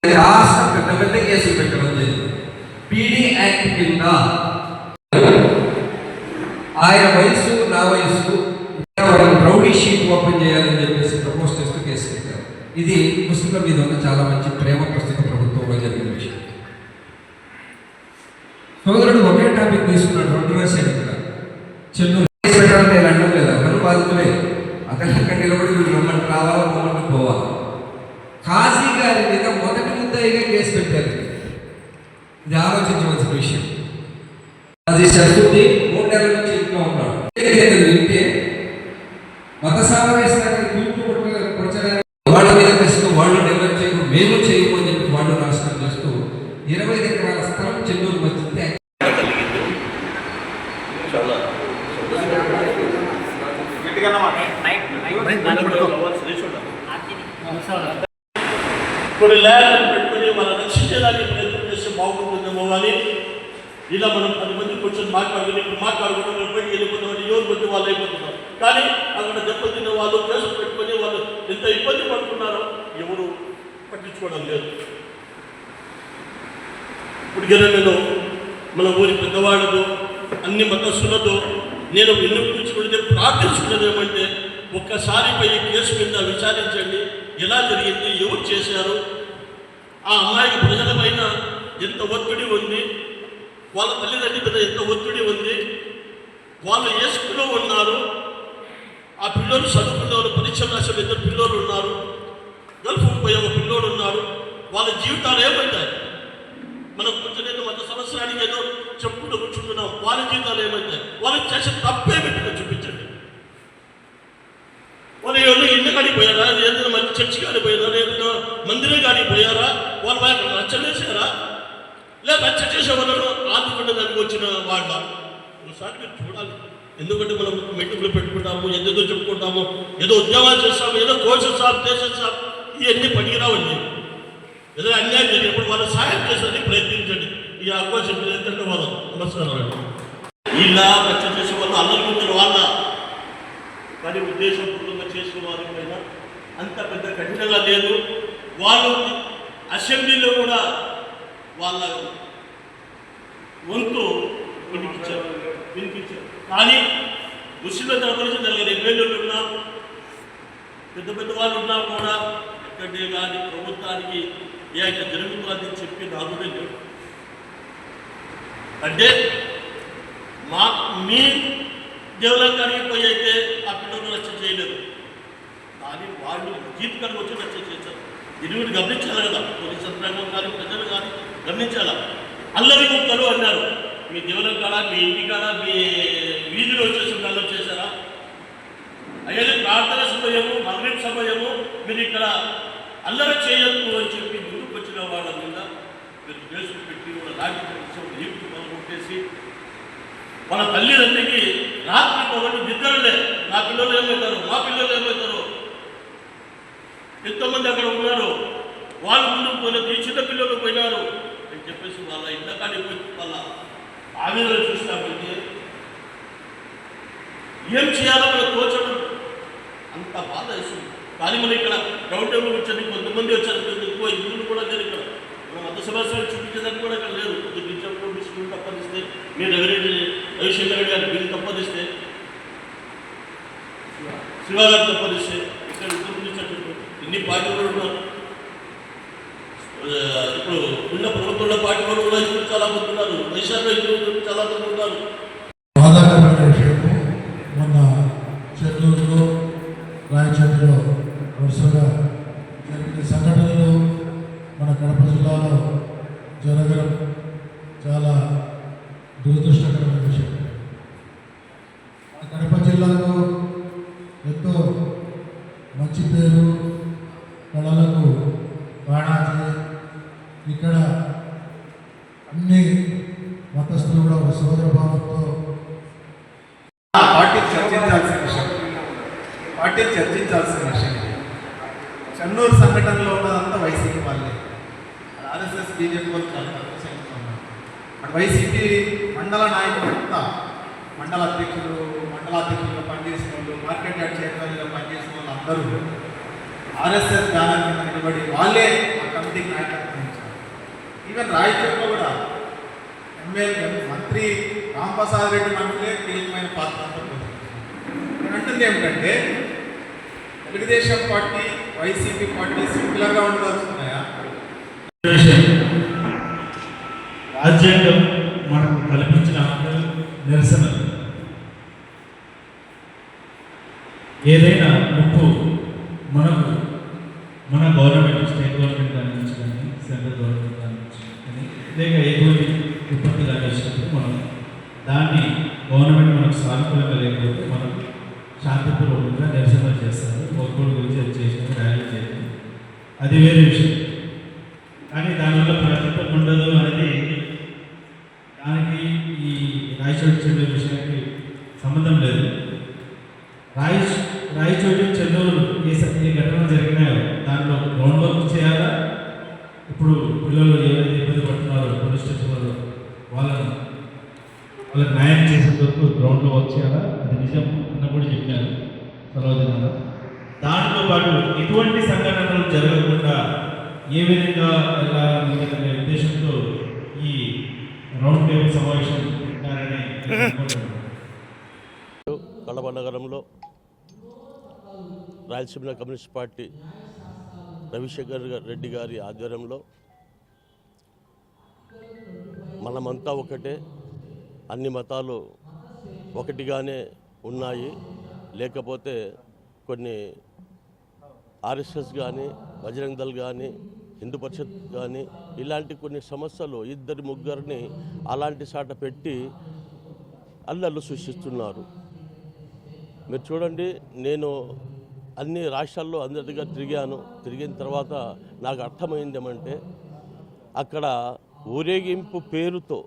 రాష్ట్ర పెద్ద పెద్ద కేసులు పెట్టడం జరిగింది. పీడీ యాక్ట్ కింద ఆయన వయసు నా వయసు రౌడీ షీట్ ఓపెన్ చేయాలని చెప్పేసి ప్రపోజ్ చేస్తూ కేసు పెట్టారు. ఇది ముస్లింల మీద ఉన్న చాలా మంచి ప్రేమ ప్రస్తుత ప్రభుత్వంలో జరిగిన విషయం. సోదరుడు ఒకే టాపిక్ తీసుకున్నాడు, 2 రాశాడు. చెన్నూరు పెట్టాలంటే నేను అంటాం లేదా, అందరూ బాధితులే. అతను అక్కడ నిలబడి వీళ్ళు రమ్మంటే రావాలా, పోమంటే పోవాలి. కాజీ గారి మీద మొదటి ముద్దాయిగా కేసు పెట్టారు. ఇది ఆలోచించవలసిన విషయం. అది చదువుని 3 నెలల నుంచి ఇంట్లో ఉన్నాడు. వింటే మత సామరస్యాన్ని తూర్పు పొడచడానికి వాళ్ళ మీద ప్రశ్న వాళ్ళు డెవలప్ చేయకు, మేము చేయమని చెప్పి వాళ్ళు రాష్ట్రం చేస్తూ 20 ఎకరాల స్థలం చెన్నూరు మధ్య కొన్ని ల్యాండ్ పెట్టుకుని మనం రక్షించడానికి ప్రయత్నం చేస్తే బాగుంటుందేమో. కానీ ఇలా మనం 10 మంది కూర్చొని మాట్లాడుకుంటాం బయటికి వెళ్ళిపోతామని ఎవరు కొద్ది వాళ్ళు అయిపోతున్నారు. కానీ అక్కడ దెబ్బతిన్న వాళ్ళు కేసులు పెట్టుకొని వాళ్ళు ఎంత ఇబ్బంది పడుతున్నారో ఎవరు పట్టించుకోవడం లేదు. ఇప్పుడు నేను మన ఊరి పెద్దవాళ్ళతో అన్ని మతస్థులతో నేను విన్నపించుకుంటే ప్రార్థించుకున్నది ఏమంటే, ఒక్కసారి పోయి కేసు మీద విచారించండి, ఎలా జరిగింది, ఎవరు చేశారు, ఆ అమ్మాయికి ప్రజల పైన ఎంత ఒత్తిడి ఉంది, వాళ్ళ తల్లిదండ్రుల మీద ఎంత ఒత్తిడి ఉంది, వాళ్ళు ఏ స్కూల్లో ఉన్నారు, ఆ పిల్లలు చదువుకున్నారు, పరీక్షలు రాసే 2 పిల్లలు ఉన్నారు, గల్ఫ్ పోయే ఒక పిల్లోడు ఉన్నారు, వాళ్ళ జీవితాలు ఏమవుతాయి? మనం కొంచెం మత సంవత్సరానికి ఏదో చెప్పుకుంటూ కూర్చుంటున్నాం, వాళ్ళ జీవితాలు ఏమవుతాయి? వాళ్ళు చేసే తప్పే పెట్టుగా చూపించండి. వాళ్ళు ఎవరు ఇల్లు కాడికి పోయారా, ఏదైనా మంచి చర్చి కాడికి పోయారా, ఏదైనా మందిరం కాడికి పోయారా, వాళ్ళ వైపు రచ్చలేసారా, లేదా రచ్చ చేసే వాళ్ళను ఆదుకునే దానికి వచ్చిన వాళ్ళ ఒకసారి మీరు చూడాలి. ఎందుకంటే మనం మీటింగ్లు పెట్టుకుంటాము, ఏదేదో చెప్పుకుంటాము, ఏదో ఉద్యోగాలు చేస్తాము, ఏదో కోర్సు సార్ చేసేస్తాం, ఇవన్నీ పనికిరావండి. ఏదో అన్యాయం జరిగినప్పుడు వాళ్ళు సాయం చేసేది ప్రయత్నించండి. ఈ అవకాశం ఏంటంటే వాళ్ళు నమస్కారం అండి. ఇలా రచ్చ చేసే వాళ్ళు అల్లరుకుంటారు వాళ్ళ, కానీ ఉద్దేశపూర్వకంగా చేసిన వారిపైన అంత పెద్ద కఠినంగా లేదు. వాళ్ళు అసెంబ్లీలో కూడా వాళ్ళ వంతు వినిపించారు. కానీ ముస్లింల తరపు నుంచి 40 ఎమ్మెల్యేలు ఉన్నా, పెద్ద వాళ్ళు ఉన్నా కూడా ఎక్కడే కానీ ప్రభుత్వానికి ఏక జరుగుతుందని చెప్పి నాదుడే లేడు. అంటే మీ దేవులంగానికి పోయి అయితే ఆ పిల్లలు రచ్చ చేయలేదు, కానీ వాళ్ళు జీవితానికి వచ్చి రచ్చ చేశారు. ఇది గమనించాలి కదా, పోలీస్ యంత్రాంగం కానీ ప్రజలు కానీ గమనించాలా. అల్లరి ముక్కలు అన్నారు, మీ దేవులం కాడ, మీ ఇంటి కాడ, మీ వీధిలో వచ్చేసి అల్లరి చేశారా? అయ్యేది ప్రార్థన సమయము, మగ్రిబ్ సమయము, మీరు ఇక్కడ అల్లరి చేయొద్దు అని చెప్పి ముందుకు వచ్చిన వాళ్ళ మీద మీరు కేసులు పెట్టి వాళ్ళ రాజకీయ కొట్టేసి వాళ్ళ తల్లిదండ్రికి రాత్రి పగలు నిద్రలే, నా పిల్లలు ఏమవుతారు, మా పిల్లలు ఏమవుతారు, ఎంతోమంది అక్కడ ఉన్నారు, వాళ్ళు ముందుకు పోయినది, చిన్న పిల్లలు పోయినారు అని చెప్పేసి వాళ్ళ ఇంట్లో కానీ వాళ్ళ ఆవేదన చూసినప్పటికీ ఏం చేయాలో మనం తోచడం అంత బాధ వేస్తుంది. కానీ మనం ఇక్కడ రౌండ్ టేబుల్ వచ్చి కొంతమంది వచ్చారు, ఎక్కువ ఇల్లు కూడా లేదు. ఇక్కడ మనం మత సమస్యలు చూపించేదానికి కూడా ఇక్కడ లేదు. బిజెపి బిల్లు తప్పదిస్తే, మీరు రవిశంకర్ రెడ్డి గారి బిల్లు తప్పదిస్తే, శివగారు తప్పదిస్తే, ఇక్కడ ఇన్ని పార్టీలు కూడా ఉన్నారు. ఇప్పుడు ఉన్న ప్రభుత్వంలో పార్టీ వాళ్ళు కూడా ఇప్పుడు చాలా మంది ఉన్నారు, దేశాల్లో ఇప్పుడు చాలా మంది ఉన్నారు. మొన్న చెన్నూరులో, రాయచోటిలో వరుసగా జరిగిన సంఘటనలు మన కడప జిల్లాలో జరగడం చాలా దురదృష్టకరమైన విషయం. మన కడప జిల్లాకు ఎంతో మంచి పేరు, కళలకు బాణాజీ. ఇక్కడ అన్ని మతస్థులు కూడా ఒక సోదర భావంతో పార్టీ చర్చించాల్సిన విషయం. చెన్నూరు సంఘటనలో ఉన్నదంతా వైసీపీ వాళ్ళే, ఆర్ఎస్ఎస్ బీజేపీ వాళ్ళు చాలా తక్కువ ఉన్నారు. అటు వైసీపీ మండల నాయకులంతా, మండల అధ్యక్షులుగా పనిచేసిన వాళ్ళు, మార్కెట్ యార్డ్ చైర్మన్గా పనిచేసిన వాళ్ళు అందరూ ఆర్ఎస్ఎస్ బ్యానర్ కింద నిలబడి వాళ్ళే ఆ కమిటీకి నాయకత్వం ఈవెన్ రాయచూరులో కూడా ఎమ్మెల్యే మంత్రి రాంప్రసాద్ రెడ్డి మంత్రులే కీలకమైన పాత్ర నేను అంటుంది ఏమిటంటే తెలుగుదేశం పార్టీ వైసీపీ పార్టీ సింపుల్గా ఉండదలుచుకున్నాయా? రాజ్యాంగం మనకు కల్పించిన హక్కులు, నిరసనలు, ఏదైనా ముప్పు మనకు మన గవర్నమెంట్, స్టేట్ గవర్నమెంట్ దాని నుంచి కానీ సెంట్రల్ గవర్నమెంట్ దాని నుంచి కానీ లేక ఎటువంటి విపత్తు కానీ వచ్చినప్పుడు మనం దాన్ని గవర్నమెంట్ మనకు సానుకూలంగా లేకపోతే మనం శాంతిపూర్వకంగా నిరసన చేస్తారు. ఒక్కొక్కరి గురించి అది చేసిన ర్యాలీ చేయడం అది వేరే విషయం. కానీ దానివల్ల ప్రతిఫలం ఉండదు అనేది దానికి ఈ రాయచోటి చెన్నూరు విషయానికి సంబంధం లేదు. రాయచోటి చెన్నూరు ఏ ఘటన జరిగినాయో దానిలో గ్రౌండ్ వర్క్ చేయాలా, ఇప్పుడు పిల్లలు ఏవైతే ఇబ్బంది పడుతున్నారో పోలీస్ స్టేషన్లో వాళ్ళకి న్యాయం చేసేంత వరకు గ్రౌండ్లో వర్క్ చేయాలా, అది నిజం అన్న కూడా చెప్పినారు సర్వజనాలు. దాంతో పాటు ఎటువంటి సంఘటనలు జరగకుండా ఏ విధంగా ఎలా అనే ఉద్దేశంతో ఈ రౌండ్ టేబుల్ సమావేశం పెట్టారని కడప నగరంలో రాయలసీమ కమ్యూనిస్ట్ పార్టీ రవిశంకర్ రెడ్డి గారి ఆధ్వర్యంలో మనమంతా ఒకటే, అన్ని మతాలు ఒకటిగానే ఉన్నాయి, లేకపోతే కొన్ని ఆర్ఎస్ఎస్ కానీ బజరంగ్ దళ్ కానీ హిందూ పరిషత్ కానీ ఇలాంటి కొన్ని సమస్యలు ఇద్దరు ముగ్గురిని అలాంటి సాట పెట్టి అల్లర్లు సృష్టిస్తున్నారు. మీరు చూడండి, నేను అన్ని రాష్ట్రాల్లో అందరిగా తిరిగిన తర్వాత నాకు అర్థమైంది ఏమంటే అక్కడ ఊరేగింపు పేరుతో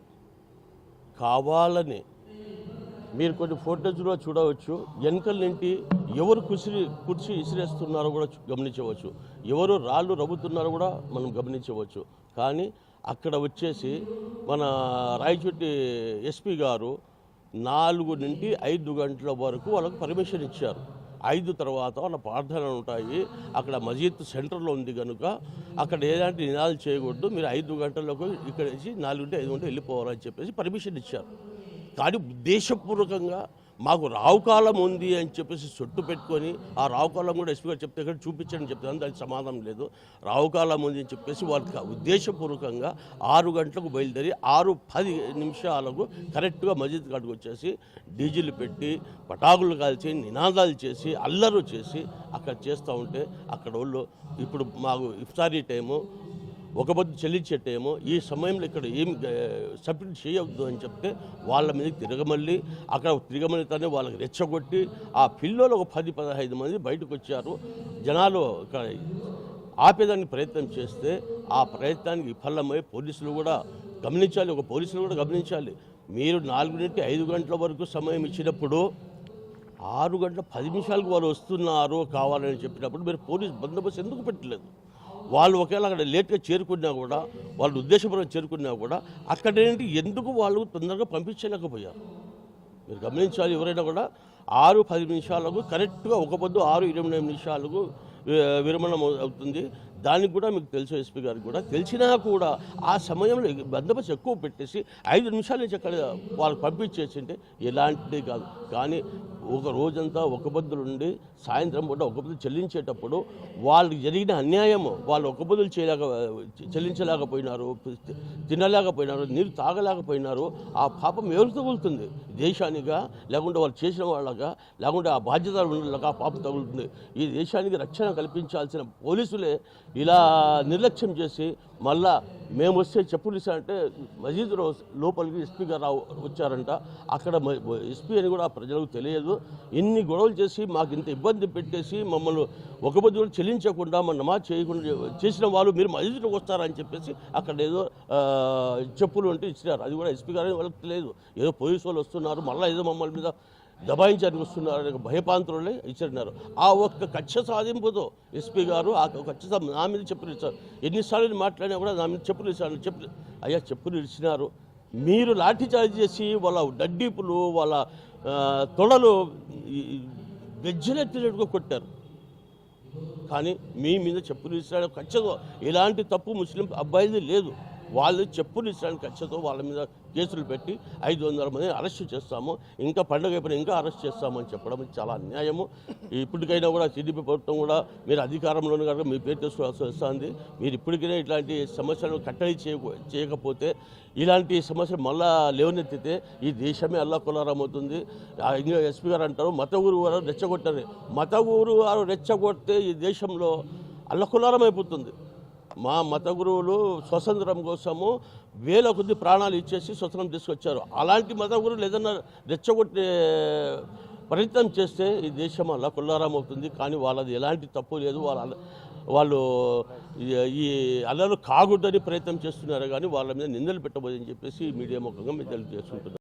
కావాలని మీరు కొన్ని ఫోటోస్లో చూడవచ్చు, వెనకల నుండి ఎవరు కుర్చీ ఇసిరేస్తున్నారో కూడా గమనించవచ్చు, ఎవరు రాళ్ళు రవ్వుతున్నారో కూడా మనం గమనించవచ్చు. కానీ అక్కడ వచ్చేసి మన రాయచోటి ఎస్పీ గారు 4 నుండి 5 గంటల వరకు వాళ్ళకు పర్మిషన్ ఇచ్చారు. 5 తర్వాత వాళ్ళ ప్రార్థనలు ఉంటాయి. అక్కడ మసీద్ సెంటర్లో ఉంది కనుక అక్కడ ఎలాంటి నినాదాలు చేయకూడదు, మీరు 5 గంటలకు ఇక్కడ నుంచి 4 నుండి 5 గంటలు వెళ్ళిపోవాలని చెప్పేసి పర్మిషన్ ఇచ్చారు. కానీ ఉద్దేశపూర్వకంగా మాకు రావుకాలం ఉంది అని చెప్పేసి చుట్టు పెట్టుకొని ఆ రావుకాలం కూడా ఎస్పీ గారు చెప్తే ఇక్కడ చూపించండి చెప్తాను, దానికి సమాధానం లేదు. రావుకాలం ఉంది అని చెప్పేసి వాళ్ళకి ఉద్దేశపూర్వకంగా 6 గంటలకు బయలుదేరి 6:10 కరెక్ట్గా మసీద్ కాడికి వచ్చేసి డీజిల్ పెట్టి పటాకులు కాల్చి నినాదాలు చేసి అల్లరు చేసి అక్కడ చేస్తూ ఉంటే అక్కడ వాళ్ళు ఇప్పుడు మాకు ఇఫ్తారీ టైము, ఒక పొద్దు చెల్లించే టైము, ఈ సమయంలో ఇక్కడ ఏం సబ్మిట్ చేయవద్దు అని చెప్తే వాళ్ళ మీద తిరగమల్లి అక్కడ తిరగమల్లితోనే వాళ్ళకి రెచ్చగొట్టి ఆ పిల్లలు ఒక 10-15 మంది బయటకు వచ్చారు. జనాలు ఇక్కడ ఆపేదానికి ప్రయత్నం చేస్తే ఆ ప్రయత్నానికి విఫలమై పోలీసులు కూడా గమనించాలి. మీరు 4 నుండి 5 గంటల వరకు సమయం ఇచ్చినప్పుడు 6 గంటల 10 నిమిషాలకు వాళ్ళు వస్తున్నారు కావాలని చెప్పినప్పుడు మీరు పోలీస్ బందోబస్తు ఎందుకు పెట్టలేదు? వాళ్ళు ఒకవేళ అక్కడ లేట్గా చేరుకున్నా కూడా, వాళ్ళు ఉద్దేశపూర్వకంగా చేరుకున్నా కూడా అక్కడేంటి ఎందుకు వాళ్ళు తొందరగా పంపించలేకపోయారు? మీరు గమనించాలి. ఎవరైనా కూడా 6:10 కరెక్ట్గా ఒక పొద్దు 6:29 విరమణ అవుతుంది. దానికి కూడా మీకు తెలుసు, ఎస్పీ గారికి కూడా తెలిసినా కూడా ఆ సమయంలో బందోబస్తు ఎక్కువ పెట్టేసి 5 నిమిషాల నుంచి అక్కడ వాళ్ళు పంపించేసింటే ఎలాంటిది కాదు. కానీ ఒక రోజంతా ఒక పొద్దులు ఉండి సాయంత్రం పూట ఒక పొద్దు చెల్లించేటప్పుడు వాళ్ళకి జరిగిన అన్యాయము, వాళ్ళు ఒక పొద్దులు చెల్లించలేకపోయినారు, తినలేకపోయినారు, నీరు తాగలేకపోయినారు. ఆ పాపం ఎవరికి తగులుతుంది? దేశానిగా, లేకుంటే వాళ్ళు చేసిన వాళ్ళగా, లేకుంటే ఆ బాధ్యత ఉండగా ఆ పాపం తగులుతుంది. ఈ దేశానికి రక్షణ కల్పించాల్సిన పోలీసులే ఇలా నిర్లక్ష్యం చేసి మళ్ళా మేము వస్తే చెప్పులు ఇస్తారంటే మసీద్ లోపలికి ఎస్పీ గారు వచ్చారంట. అక్కడ ఎస్పీ అని కూడా ప్రజలకు తెలియదు. ఇన్ని గొడవలు చేసి మాకు ఇంత ఇబ్బంది పెట్టేసి మమ్మల్ని ఒక పొద్దు కూడా చెల్లించకుండా మన నమాజ్ చేయకుండా చేసిన వాళ్ళు మీరు మసీద్లోకి వస్తారని చెప్పేసి అక్కడ ఏదో చెప్పులు అంటే ఇచ్చినారు. అది కూడా ఎస్పీ గారు వాళ్ళకి తెలియదు. ఏదో పోలీసు వాళ్ళు వస్తున్నారు, మళ్ళీ ఏదో మమ్మల్ని మీద దబాయించడానికి వస్తున్నారని భయపాంతులే ఇచ్చినారు. ఆ ఒక్క కక్ష సాధింపుతో ఎస్పీ గారు ఆ కక్ష నా మీద చెప్పులు ఇచ్చారు. ఎన్నిసార్లు మాట్లాడినా కూడా నా మీద చెప్పులు ఇచ్చారు. చెప్పులు ఇచ్చినారు. మీరు లాఠీ చార్జ్ చేసి వాళ్ళ డడ్డీపులు, వాళ్ళ తొడలు గజ్జలెత్తినట్టుగా కొట్టారు. కానీ మీ మీద చెప్పులు ఇచ్చిన కక్షతో ఎలాంటి తప్పు ముస్లిం అబ్బాయిది లేదు. వాళ్ళు చెప్పులు ఇచ్చడానికి ఖర్చుతో వాళ్ళ మీద కేసులు పెట్టి 500 మంది అరెస్ట్ చేస్తాము, ఇంకా పండుగ అయిపోయినా ఇంకా అరెస్ట్ చేస్తామని చెప్పడం చాలా అన్యాయము. ఇప్పటికైనా కూడా టీడీపీ ప్రభుత్వం కూడా మీరు అధికారంలోనే కనుక మీ పేరు తీసుకోవాల్సి వస్తుంది. మీరు ఇప్పటికైనా ఇట్లాంటి సమస్యలను కట్టడి చేయకపోతే ఇలాంటి సమస్యలు మళ్ళా లేవనెత్తితే ఈ దేశమే అల్లకొల్లారం అవుతుంది. ఇంకా ఎస్పీ గారు అంటారు మత గురువు గారు రెచ్చగొట్టారు. మత గురువు గారు రెచ్చగొడితే ఈ దేశంలో అల్లకొల్లారం అయిపోతుంది. మా మత గురువులు స్వతంత్రం కోసము వేల కొద్ది ప్రాణాలు ఇచ్చేసి స్వతంత్రం తీసుకొచ్చారు. అలాంటి మత గురువులు ఏదన్నా రెచ్చగొట్టే ప్రయత్నం చేస్తే ఈ దేశం అల్లకొల్లారం అవుతుంది. కానీ వాళ్ళది ఎలాంటి తప్పు లేదు. వాళ్ళు ఈ అల్లలు కాకూడదని ప్రయత్నం చేస్తున్నారు, కానీ వాళ్ళ మీద నిందలు పెట్టబోదని చెప్పేసి మీడియా ముఖంగా మేము తెలియజేసుకుంటున్నాం.